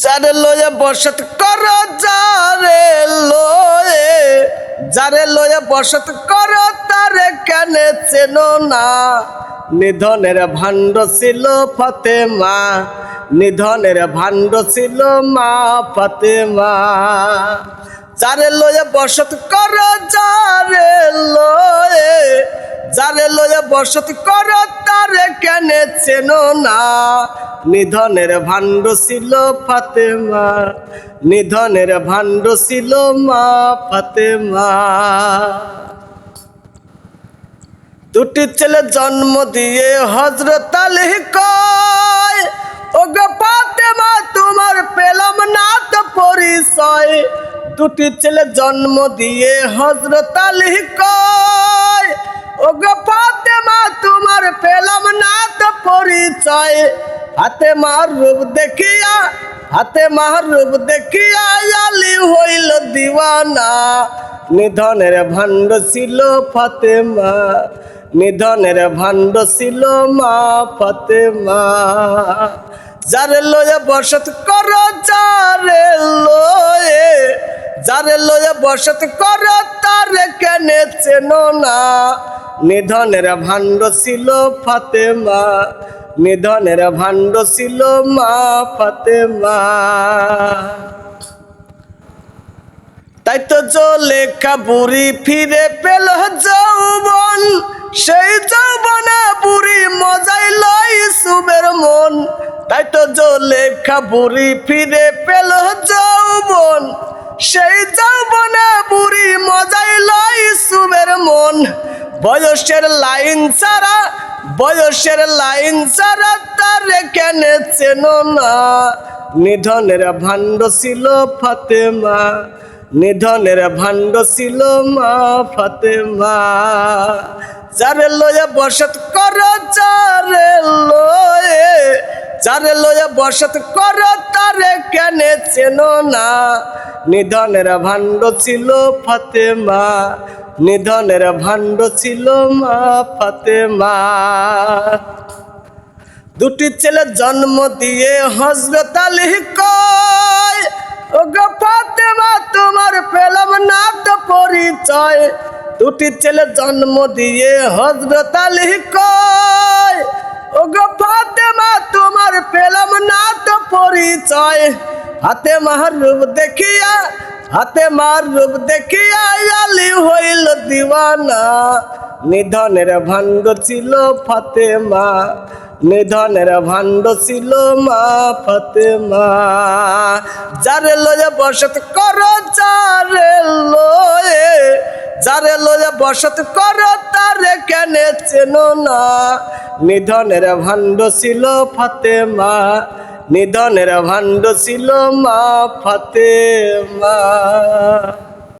যারে লয়ে বসত কর যারে লয়ে বসত কর তারে কেন চেনো না। নিধনের ভাণ্ড ছিল ফাতেমা, নিধনের ভাণ্ড ছিল মা ফাতেমা। যারে লয়ে বসত কর যারে লয়ে বসত কর তারে কেন চেনো না। নিধনের ভাণ্ড ছিল ফাতেমা, নিধনের ভাণ্ড ছিল মা ফাতেমা। দুটি ছেলে জন্ম দিয়ে হযরত আলী কয়, ওগো ফাতেমা তোমার পেলাম না তো পরিচয়। দুটি ছেলে জন্ম দিয়ে হযরত আলী কয়, ওগো ফাতেমা তোমার পেলাম না তো পরিচয়। ফাতেমার রূপ দেখিয়া, ফাতেমার রূপ দেখিয়া আলী হইল দিওয়ানা। নিধনের ভাণ্ড ছিল ফাতেমা, নিধনের ভাণ্ড ছিল মা ফাতেমা। যারে লয়ে বসত কর যারে লয়ে বসত কর তারে কেন চেনো না। নিধনের ভাণ্ড ছিল ফাতেমা, নিধনের ভাণ্ড ছিল মা ফাতেমা। তাই তো জুলেখা বুড়ি ফিরে পেল যৌবন, সেই যৌবনে বুড়ি মজাই লই ইউসুফের মন। তাই তো জুলেখা বুড়ি ফিরে পেল যৌবন, সেই যৌবনে বুড়ি মজাই লই ইউসুফের মন। বয়সের লাইন ছাড়া, বয়সের লাইন ছাড়া তারে কেন চেনো না। নিধনের ভাণ্ড ছিল ফাতেমা, নিধনের ভাণ্ড ছিল মা ফাতেমা। যারে লয়ে বসত কর যারে লয়ে বসত কর তারে কেন চেনো না। নিধনের ভাণ্ড ছিল ফাতেমা, নিধনের ভাণ্ড ছিল মা ফাতেমা। দুটি ছেলে জন্ম দিয়ে হযরত আলী কয়, ওগো ফাতেমা তোমার পেলাম না তো পরিচয়। দুটি ছেলে জন্ম দিয়ে হযরত আলী কয়, ওগো ফাতেমা তোমার পেলাম না তো পরিচয়। ফাতেমার রূপ দেখিয়া, ফাতেমার রূপ দেখিয়া আলী হইল দিওয়ানা। নিধনের ভাণ্ড ছিল ফাতেমা, নিধনের ভাণ্ড ছিল মা ফাতেমা। যারে লয়ে বসত কর যারে লয়ে বসত কর তারে কেন চেনো না। নিধনের ভাণ্ড ছিল ফাতেমা, নিধনের ভাণ্ড ছিল মা ফাতেমা।